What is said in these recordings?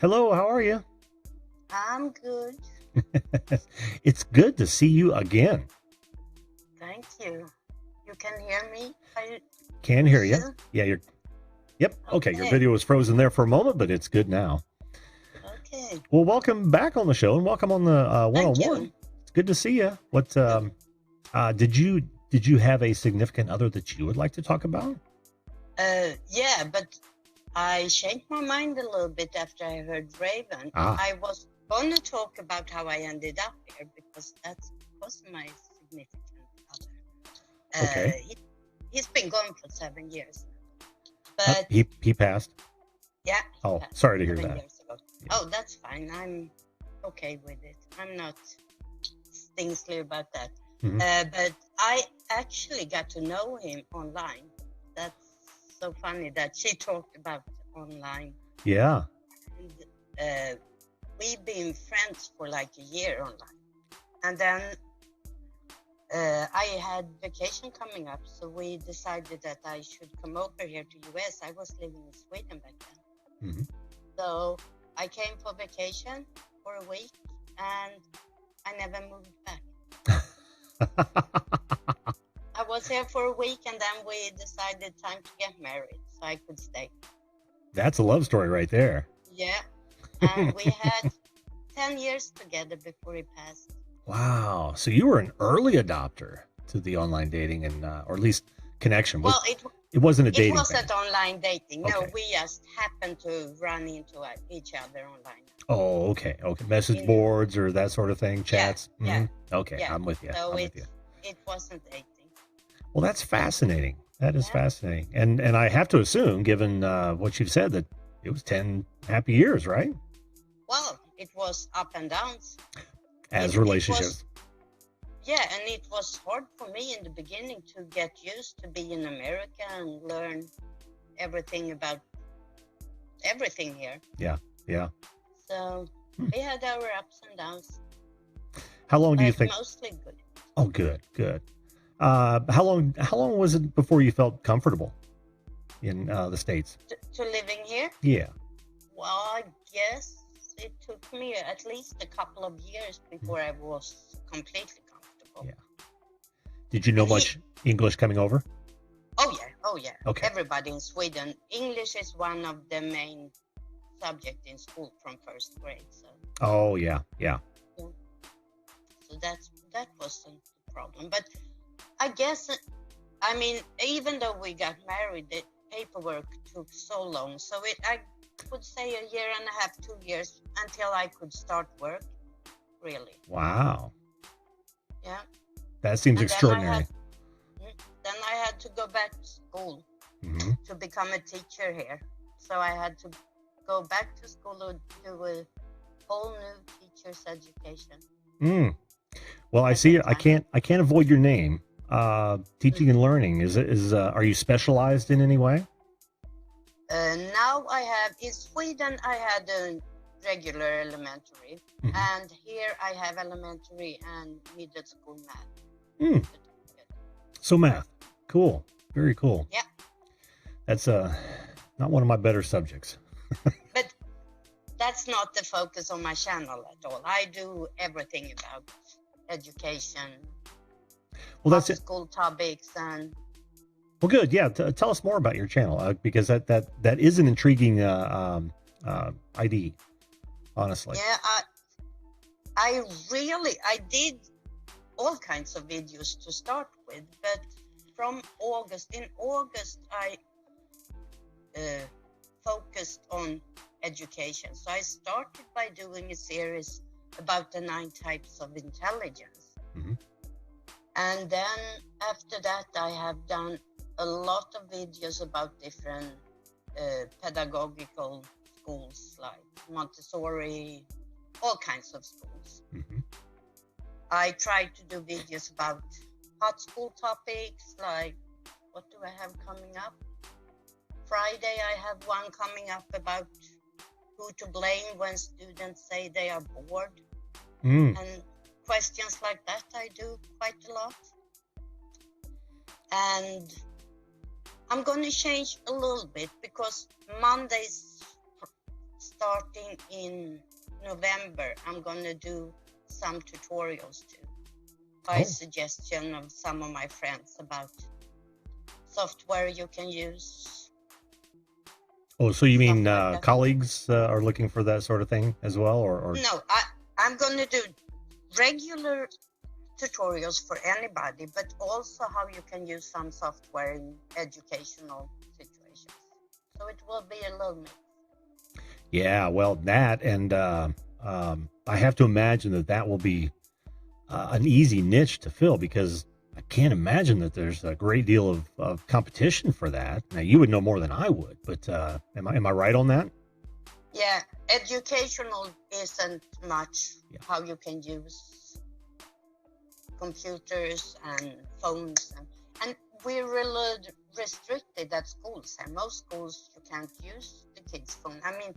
Hello, how are you? I'm good. It's good to see you again. Thank you. You can hear me? Can hear you. Still? Yeah, yep. Okay, your Okay. video was frozen there for a moment, but it's good now. Okay. Well, welcome back on the show and welcome on the Thank one-on-one. you. It's good to see you. What did you have a significant other that you would like to talk about? Yeah, but I changed my mind a little bit after I heard Raven. I was going to talk about how I ended up here because that's because of my significant other. Okay. He's been gone for 7 years. But he passed? Yeah. Oh, passed sorry to hear 7 that. years ago. Yeah. Oh, that's fine. I'm okay with it. I'm not stingsly about that. Mm-hmm. But I actually got to know him online. That's so funny that she talked about online. Yeah. And we've been friends for like a year online. And then I had vacation coming up, so we decided that I should come over here to US. I was living in Sweden back then. Mm-hmm. So I came for vacation for a week and I never moved back. I was here for a week and then we decided time to get married so I could stay. That's a love story right there. Yeah. And we had 10 years together before he passed. Wow. So you were an early adopter to the online dating and or at least connection. Well, it wasn't a dating. It wasn't online dating. Okay. No, we just happened to run into each other online. Oh, okay. Okay. Message boards or that sort of thing, chats. Yeah. Mm-hmm. Okay. Yeah. I'm with you. So it wasn't dating. Well, that's fascinating. That is fascinating. And I have to assume, given what you've said, that it was 10 happy years, right? Well, it was up and downs. As relationships. And it was hard for me in the beginning to get used to being in America and learn everything about everything here. Yeah, yeah. So we had our ups and downs. How long do you think? Mostly good. Oh, good. How long was it before you felt comfortable in the States? To living here? Yeah. Well, I guess it took me at least a couple of years before I was completely comfortable. Yeah. Did you know much English coming over? Oh yeah. Okay. Everybody in Sweden, English is one of the main subjects in school from first grade. So. Oh yeah. So that wasn't the problem, but I guess, I mean, even though we got married, the paperwork took so long. So I would say a year and a half, 2 years until I could start work, really. Wow. Yeah. That seems extraordinary. Then I had to go back to school to become a teacher here. So I had to go back to school to do a whole new teacher's education. Well, I see. I can't avoid your name. Teaching and learning are you specialized in any way? Now I have in Sweden I had a regular elementary, and here I have elementary and middle school math. So math, cool, very cool. Yeah, that's not one of my better subjects. But that's not the focus on my channel at all. I do everything about education. Well, that's it. School topics and. Well, good. Yeah, tell us more about your channel because that is an intriguing ID, honestly. Yeah, I did all kinds of videos to start with, but in August I focused on education. So I started by doing a series about the 9 types of intelligence. And then after that, I have done a lot of videos about different pedagogical schools like Montessori, all kinds of schools. I try to do videos about hot school topics, like what do I have coming up? Friday, I have one coming up about who to blame when students say they are bored. And questions like that I do quite a lot. And I'm going to change a little bit because Mondays starting in November, I'm going to do some tutorials too, by suggestion of some of my friends about software you can use. Oh, so you mean colleagues are looking for that sort of thing as well, or? No, I'm going to do regular tutorials for anybody, but also how you can use some software in educational situations. So it will be a little mix. Yeah, well, that, and I have to imagine that will be an easy niche to fill, because I can't imagine that there's a great deal of competition for that. Now, you would know more than I would, but am I right on that? Yeah, educational isn't much how you can use computers and phones, and we're really restricted at schools, and most schools you can't use the kids' phone. I mean,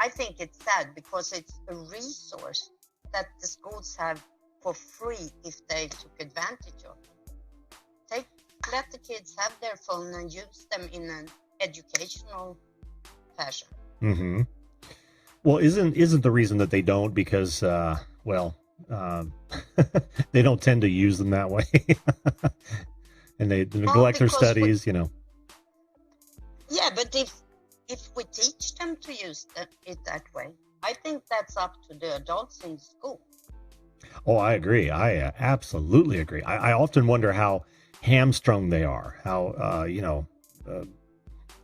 I think it's sad because it's a resource that the schools have for free if they took advantage of it. Let the kids have their phone and use them in an educational fashion. Mm-hmm. Well, isn't the reason that they don't because, they don't tend to use them that way, and they neglect their studies, you know. Yeah, but if we teach them to use it that way, I think that's up to the adults in school. Oh, I agree. I absolutely agree. I often wonder how hamstrung they are. How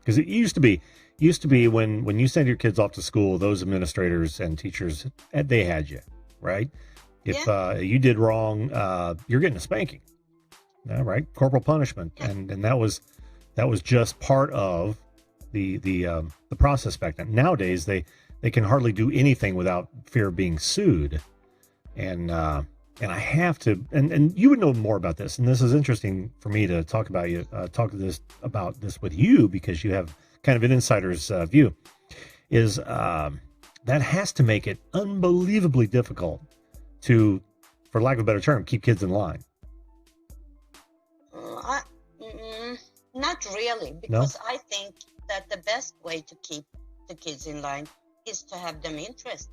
because it used to be when you send your kids off to school, those administrators and teachers, they had you, right? If you did wrong, you're getting a spanking, right? Corporal punishment, and that was just part of the process back then. Nowadays, they can hardly do anything without fear of being sued, and I have to, and you would know more about this, and this is interesting for me to talk about this with you, because you have kind of an insider's view, is that has to make it unbelievably difficult to, for lack of a better term, keep kids in line. Not really, because I think that the best way to keep the kids in line is to have them interested.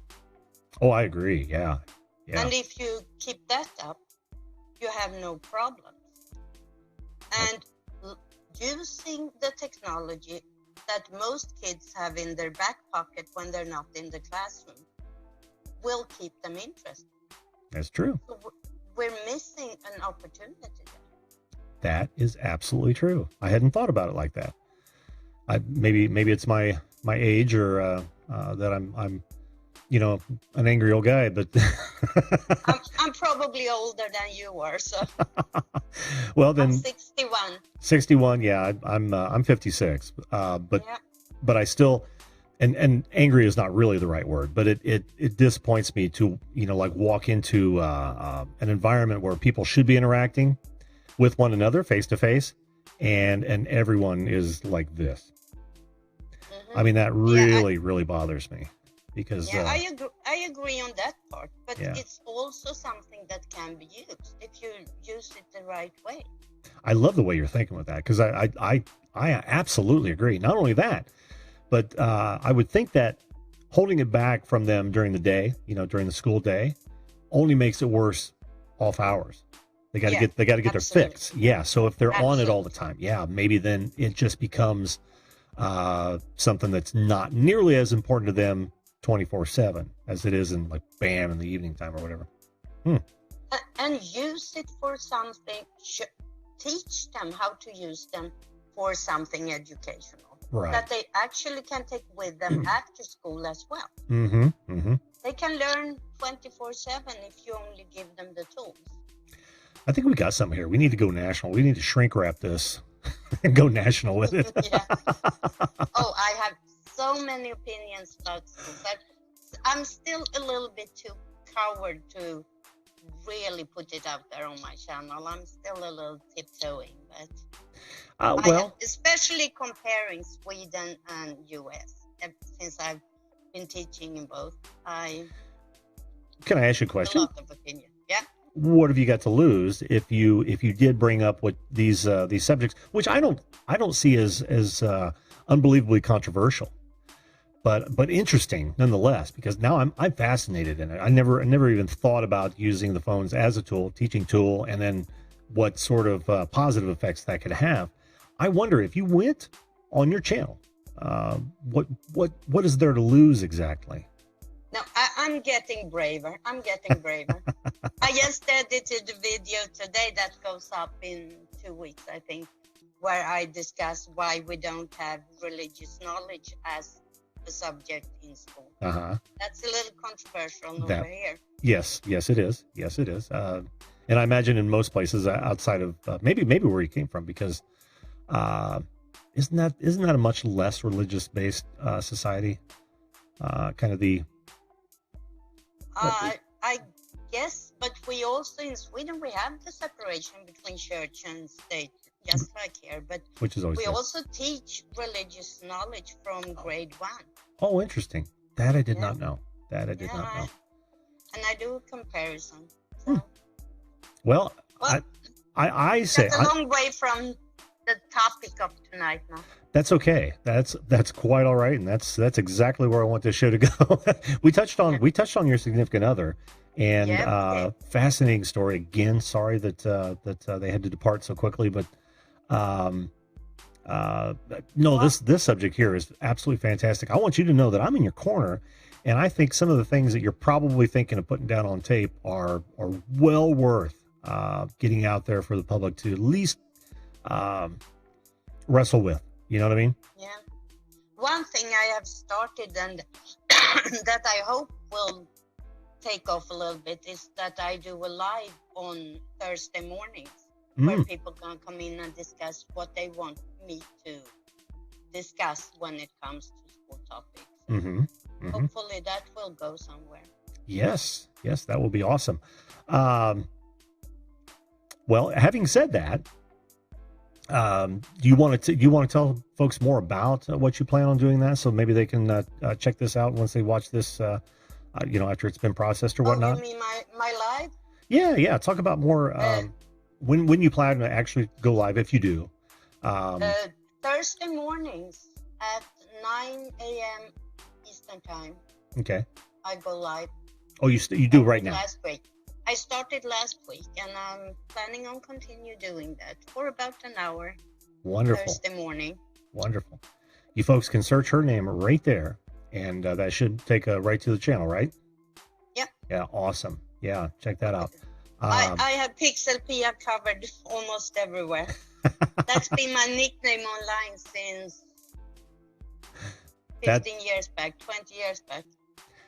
Oh, I agree. Yeah. And if you keep that up, you have no problems. And using the technology that most kids have in their back pocket when they're not in the classroom will keep them interested. That's true. So we're missing an opportunity there. That is absolutely true. I hadn't thought about it like that. Maybe it's my age, or that I'm an angry old guy, but I'm probably older than you are, so. Well, then I'm 61. 61, yeah. I'm 56. But I still, and angry is not really the right word, but it disappoints me to walk into an environment where people should be interacting with one another face to face, and everyone is like this. Mm-hmm. I mean, that really bothers me, because I agree on that part, but it's also something that can be used if you use it the right way. I love the way you're thinking with that, because I absolutely agree. Not only that, but I would think that holding it back from them during the day, during the school day, only makes it worse off hours. They got to get their fix. Yeah. So if they're on it all the time, maybe then it just becomes something that's not nearly as important to them 24/7 as it is in in the evening time or whatever. And use it for something. Teach them how to use them for something educational, right, that they actually can take with them after school as well. Mm-hmm. Mm-hmm. They can learn 24/7 if you only give them the tools. I think we got something here. We need to go national. We need to shrink wrap this and go national with it. Yeah. Oh, I have so many opinions about schools. I'm still a little bit too coward to really put it out there on my channel. I'm still a little tiptoeing, but especially comparing Sweden and US, since I've been teaching in both. Can I ask you a question? A lot of opinion. Yeah. What have you got to lose if you did bring up what these subjects, which I don't see as unbelievably controversial, but interesting nonetheless, because now I'm fascinated in it. I never even thought about using the phones as a teaching tool, and then what sort of positive effects that could have. I wonder if you went on your channel, what is there to lose exactly? No, I'm getting braver. I'm getting braver. I just edited a video today that goes up in 2 weeks, I think, where I discuss why we don't have religious knowledge as a subject in school. That's a little controversial over here. Yes, it is. Yes, it is. And I imagine in most places outside of maybe where you came from, because isn't that a much less religious based society? Kind of the. I guess, but we also in Sweden we have the separation between church and state, just like here. But which is always we also teach religious knowledge from grade 1. Oh, interesting. That I did not know. That I did not know. And I do a comparison. So. Well, I say that's a long way from the topic of tonight now. That's okay. That's quite all right, and that's exactly where I want this show to go. we touched on your significant other, and fascinating story again. Sorry that they had to depart so quickly, but this subject here is absolutely fantastic. I want you to know that I'm in your corner, and I think some of the things that you're probably thinking of putting down on tape are well worth getting out there for the public to at least wrestle with. You know what I mean? Yeah. One thing I have started and that I hope will take off a little bit is that I do a live on Thursday mornings where people can come in and discuss what they want me to discuss when it comes to school topics. Hopefully that will go somewhere. Yes, that will be awesome. Well, having said that, do you want to tell folks more about what you plan on doing that, so maybe they can check this out once they watch this, after it's been processed or whatnot? You mean my live? Yeah. Talk about more when you plan to actually go live, if you do. Thursday mornings at 9 a.m. Eastern time. Okay. I go live. Oh, you do right now? Last week. I started last week, and I'm planning on continue doing that for about an hour. Wonderful. Thursday morning. Wonderful. You folks can search her name right there, and that should take right to the channel, right? Yeah. Yeah, awesome. Yeah, check that out. I have Pixelpia covered almost everywhere. That's been my nickname online since 15 years back, 20 years back.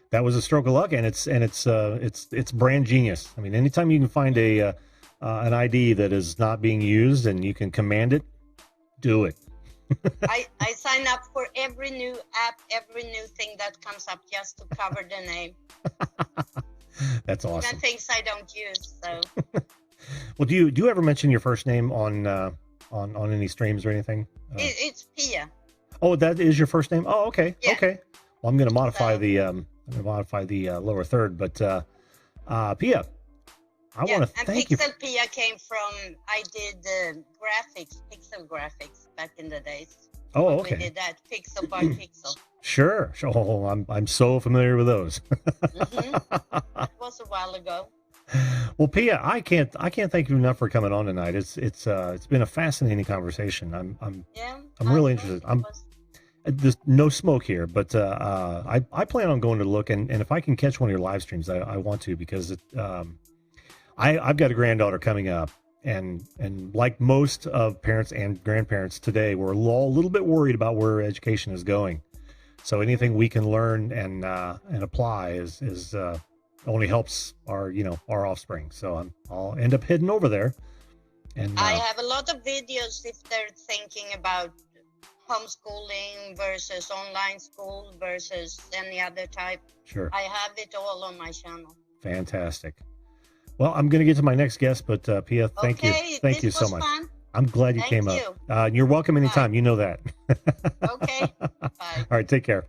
That was a stroke of luck, and it's brand genius. I mean, anytime you can find an ID that is not being used and you can command it, do it. I sign up for every new app, every new thing that comes up just to cover the name. That's awesome. Even things I don't use. So. Well, do you ever mention your first name on any streams or anything? It's Pia. Oh, that is your first name? Oh, okay. Yeah. Okay. Well, I'm going to modify the lower third, but Pia, I want to thank you. And Pixelpia came from, I did graphics, pixel graphics back in the days. Oh, okay. We did that pixel by pixel. Sure. Oh, I'm so familiar with those. That was a while ago. Well, Pia, I can't thank you enough for coming on tonight. It's been a fascinating conversation. I'm really interested. There's no smoke here, but I plan on going to look, and if I can catch one of your live streams, I want to, because I've got a granddaughter coming up, and like most of parents and grandparents today, we're all a little bit worried about where education is going. So anything we can learn and apply is only helps our offspring. So I'll end up heading over there. And I have a lot of videos if they're thinking about homeschooling versus online school versus any other type. Sure. I have it all on my channel. Fantastic. Well, I'm going to get to my next guest, but Pia, thank you so much. Fun. I'm glad you came up. You're welcome anytime. Bye. You know that. Okay. Bye. All right. Take care.